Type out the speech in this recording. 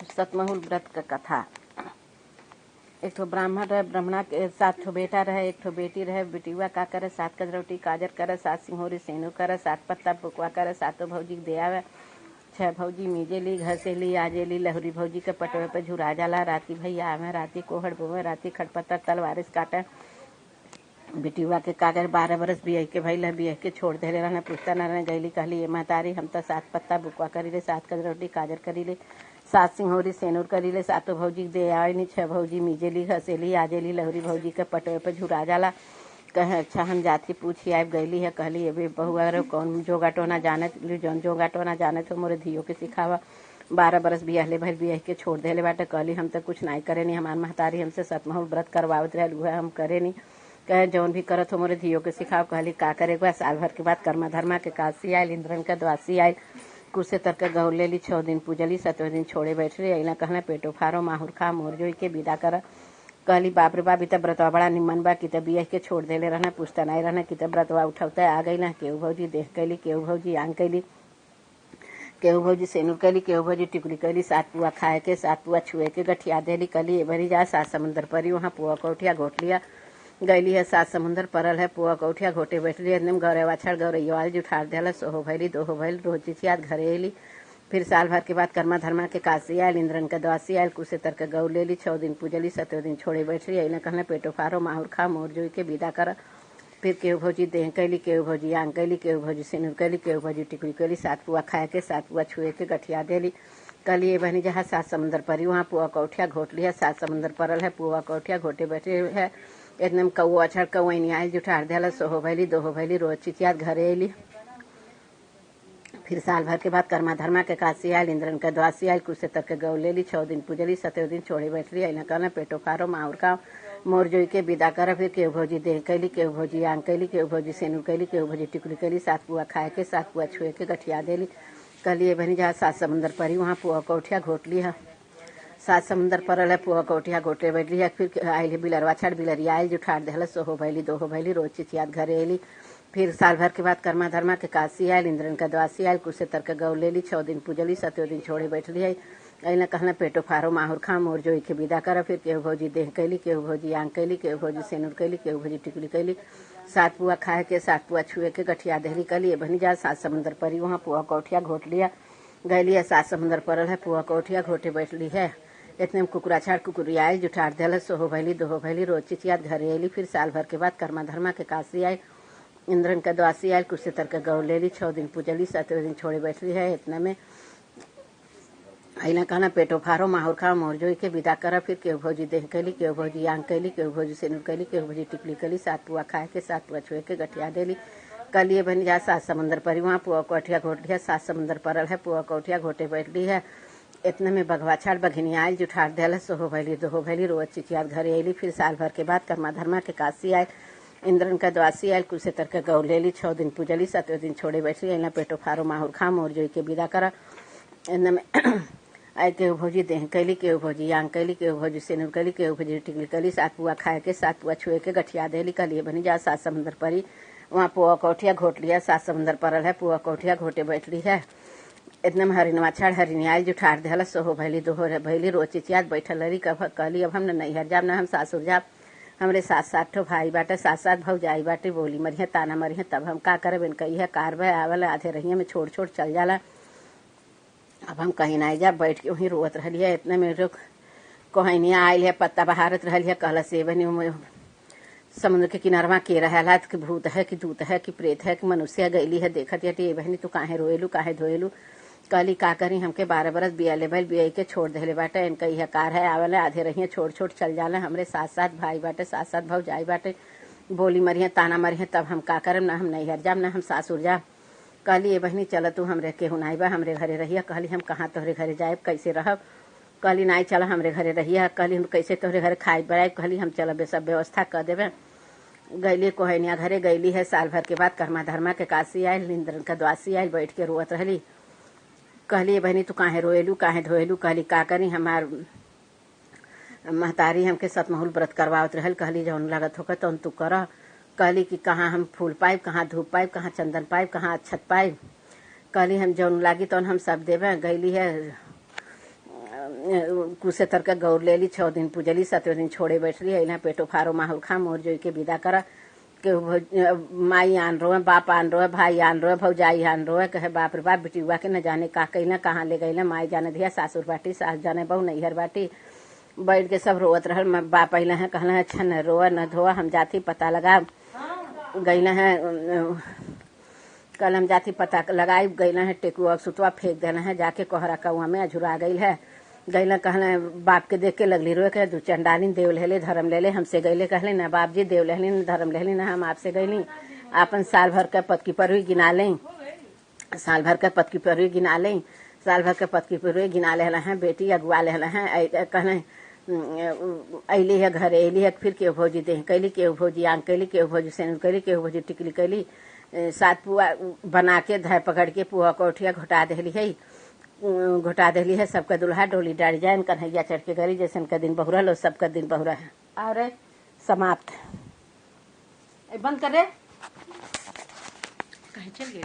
सतमहुल व्रत का कथा। एक ठो ब्राह्मण रहे, ब्राह्मणा के 7 ठो बेटा रहे, 1 ठो बेटी रहे। बेटीवा का करे 7 कजरौटी काजर करे, 7 सिंहोरी सेनू करे, 7 पत्ता पुकवा करे, 7 भौजी दे आवे। 6 भौजी मीजेली घसेली आजेली लहुरी भौजी के पटवे पे झुरा जाला। राती भैया आवे, राती कोहड़ बोवे, राती खटपत्ता तलवारिस काटे। बेटीवा के कागर 12 बरस बिया के भैल बिया के छोड़ दे रहना, पूछता न रहने। गईली कहली ये महतारी हम तो 7 पत्ता बुकवा करी ले, 7 कजरौटी काजर करी ले, 7 सिंहोरी सेनूर करी ले, 7 भौजी दे आवे। 6 भौजी मीजेली घसेली आजेली लहुरी भौजी के पटवे पे झुरा जाला। कहे अच्छा हम जाती पूछी आब। गईली है कहली ये बहुआ कौन जोगाटो ना जाने जौन जोगाटो ना जाने तो मोरे धियो के सिखावा। 12 बरस बियाहले भर बियाह के छोड़ देले बाटे। कहली हम तो कुछ नहीं करे नहीं, हमार महतारी हमसे सतमहुल व्रत करवावत रहे, उहे हम करे नहीं। कहे जौन भी करत हो मोरे धियो के सिखाओ। कहली का करे गो। साल भर के बाद कर्मा धर्मा के काशी आयल, इंद्रन के द्वासी आयल, कुर्से तर के गौर लेली। 6 दिन पूजली, 7वें दिन छोड़े बैठली। अइला कहना पेटो फारो माहुर खा मोर जोई के विदा कर। कहली बाप रे बाप इ त व्रतवा बड़ा निमन बा कि त बियाह के छोड़ देले रहना, पूछता नहीं रहना कि त व्रतवा उठौता आ गई ना। केहू भौजी देख कैली, केहू भौजी आंग कैली, केहू भौजी सेनुर कैली, केहू भौजी टिकुली कैली। 7 पुआ खाए के, 7 पुआ छुए के गठिया देली। कहली ए भरी जा 7 समुंदर परी, वहाँ पुआ कौठिया घोट लिया। गईली है 7 समुंदर परल है, पुआ कौठिया घोटे बैठली। एकदम गौरे वाछड़ गौरैया जुठार दिया। सोहो भैली दोहो भैल, रोज चिचियात घरे अली। फिर साल भर के बाद कर्मा धर्मा के काशी आयल, इंद्रन के द्वासी आयल, कुसे तर के गौ लेली। 6 दिन पूजली, 7वें दिन छोड़े बैठली। अइला कहना पेटो फारो माहुर खा मोर जोई के विदा कर। फिर केहू भौजी देह कैली, केहू भौजी आंग कैली, केहू भौजी सिनुर कैली, केहू भौजी टिकुली कैली। 7 पुआ खाए के, 7 पुआ छुए के गठिया देली। कहली ये बहनी जहाँ 7 समुंदर परी, वहाँ पुआ कौठिया घोट लिया। 7 समुंदर परल है, पुआ कौठिया घोटे बैठे है। एकदम कौआ अछड़ कौनी आयल जुठार दिया। सोहो भैली दोहो भैली, रोज चिचियात घरे अली। फिर साल भर के बाद कर्मा धर्मा के काशी आयल, इंद्रन के द्वासी आयल, कुसे तर के गौ लेली। 6 दिन पूजली, 7वें दिन छोड़े बैठली। अइला कहना पेटो फारो माहुर का मोर जोई के विदा कर। फिर केहू भौजी देह कैली, केहू भौजी आंग कैली, केहू भौजी सेनुर कैली, केहू भौजी टिकुली कैली। 7 पुआ खाए के, 7 पुआ छुए के गठिया देली। कहली ये बहनी जहाँ 7 समुंदर परी, वहाँ पुआ कौठिया घोट ली है। 7 समुंदर परल है, पुआ कौठिया घोटे बैठली है। फिर आयल बिलरवा छड़ बिलरिया आयल जुठार देहल। सोहो भैली दोहो भैली, रोज चिचियात घरे अली। फिर साल भर के बाद कर्मा धर्मा के काशी आयल, इंद्रन के द्वासी आयल, कुसे तर के गौ लेली। 6 दिन पूजली, 7वें दिन छोड़े बैठली है। अइला कहना पेटो फारो माहुर खा मोर जोई के विदा कर। फिर केहू भौजी देह कैली, केहू भौजी आंग कैली, केहू भौजी सेनुर कैली, केहू भौजी टिकुली कैली। 7 पुआ खाए के, 7 पुआ छुए के गठिया देहली। कहली ये बहनी जा 7 समुंदर परी, वहाँ पुआ कौठिया घोट लिया। गईली है 7 समुंदर परल है, पुआ कौठिया घोटे बैठली है। इतने में कुकुरा छाड़ कुकुरी आयल जुठार दिया। सोहो भैली दोहो भैली, रोज चिचियात घरे अली। फिर साल भर के बाद कर्मा धर्मा के काशी आयल, इंद्रन के द्वासी आयल, कुर्से तर के गौ लेली। 6 दिन पूजली, 7वें दिन छोड़े बैठली है। इतने में अइला कहना पेटो फारो माहुर खा मोर जोई के विदा कर। फिर केहू भौजी देह कैली, केहू भौजी आंग कैली, केहू भौजी सेनुर कैली, केहू भौजी टिकली कैली। 7 पुआ खाए के, 7 पुआ छुए के गठिया देली। कहली ये बहनी जा 7 समुंदर परी, वहाँ पुआ कौठिया घोट लिया। 7 समुंदर परल है, पुआ कौठिया घोटे बैठली है। इतने में बघवा छाड़ बघिनी आयल जुठार दिया। सोहो भैली दोहो भैली, रोज चिचियात घरे अली। फिर साल भर के बाद कर्मा धर्मा के काशी आयल, इंद्रन का द्वासी आयल, कुसे तर के गौ लेली। 6 दिन पूजली, 7वें दिन छोड़े बैठली। अइला पेटो फारो माहुर खा मोर जोई के विदा कर। इनमें आय केहू भौजी देह कैली, केहू भौजी आंग कैली, केहू भौजी सेनुर कैली, केहू भौजी टिकली कैली। 7 पुआ खाए के, 7 पुआ छुए के गठिया देली। कहली बनी जा 7 समुंदर परी, वहाँ पुआ कौठिया घोट लिया। 7 समुंदर परल है, पुआ कौठिया घोटे बैठली है। इतने में हरिनवा छाड़ हरिनी आयल जुठार दिया। सोहो भैली दोहो भैली, रोज चिचियात बैठल रही। कहली अब हम नैहर जाब ना हम सासुर जाब, हमरे 7-7 ठो भाई बाटे, 7-7 भौजाई बाटे। बोली मरिहे ताना मरिहे तब हम का करे। बिन कही है कार भय आवल आधे रहिए में छोड़ छोड़ चल जाला। अब हम कहीं नहीं जा, बैठ के वहीं रोत रही है। इतने में रुक कहनिया आयल है, पत्ता बहारत रही है। कहला से बनी समुद्र के किनारवा के रहला कि भूत है कि दूत है कि प्रेत है कि मनुष्य गईली है। देखत ये बहनी तू काहे रोएलू काहे धोएलू। कहली का करी हमके 12 बरस बिया लेबल बिया के छोड़ देले बाटे। इनका यह कार है आवल आधे रहिए छोड़ छोड़ चल जाला। हमरे 7-7 भाई बाटे, 7-7 भौजाई बाटे। बोली मरिहे ताना मरिहे तब हम का करम ना हम नैहर जाब ना हम सासुर जाब। कहली ये बहनी चल तू हमरे केहू नाई बा हमरे घरे रहिया। कहली हम कहाँ तोहरे घरे जाए कैसे रहब। कहली नाई चल हमरे घरे रहिया। कहली हम कैसे तोहरे घरे खाए बनाए। कहली हम चल सब व्यवस्था कर देवे। गईली कोहनिया घरे गईली है। साल भर के बाद कर्मा धर्मा के काशी आयल, इंद्रन का द्वासी आयल, बैठ के रोत रहली। कहली बहनी तू काहे रोएलू काहे धोएलू। कहली का करी हमार महतारी हमके सतमहुल व्रत करवावत रहल। कहली जौन लागत होकर तौन तू कर। कहली कि कहाँ हम फूल पाइब, कहाँ धूप पाइब, कहाँ चंदन पाइब, कहाँ अक्षत पाइब। कहली हम जौन लागी तौन हम सब देवे। गईली है कुसे तर का गौर ले ली 6 दिन पूजली 7वें दिन छोड़े बैठली अइला पेटो फारो माहौल खा मोर जोई के विदा कर के माई आन रो बाप आन रो भाई आन रो भौजाई आन रो कहे बाप रे बाप बिटियुआ के न जाने का कइला कहाँ ले गइला माई जाने दिया सासुर बाटी सास जाने बहु नैहर बाटी बैठ के सब रोवत रहल बाप अइला है कहला है अच्छा न रोआ न धोआ हम जाती पता लगा गइला है कल हम जाती पता लगाई गइला है टेकुआ सुतवा फेंक देना है जाके कोहरा कौआ में अझुरा गई है गैला कहले बाप के देख के लगली रोए के दू चंडालिन देव लेले धर्म लेले हमसे गैले कहले ना बाप जी देव लेहली न धर्म लेहली ना हम आपसे गैली अपन साल भर के पतकी पर भी गिना लें साल भर के पतकी पर भी गिना लें साल भर के पतकी पर भी गिना ले हैं बेटी अगुआ ले हैं कहले अली है घर अली है फिर केहू भौजी दे कैली केहू भौजी आंग कैली केहू भौजी सेन कैली केहू भौजी टिकली कैली 7 पुआ बना के धय पकड़ के पुआ कोठिया घोटा देली है घोटा देली है सबका दुल्हा डोली डाल जाए कन्हैया चढ़ के गरी जैसे का दिन बहुरा लो सबका दिन बहुरा है और समाप्त बंद कर रे कहीं चल गए।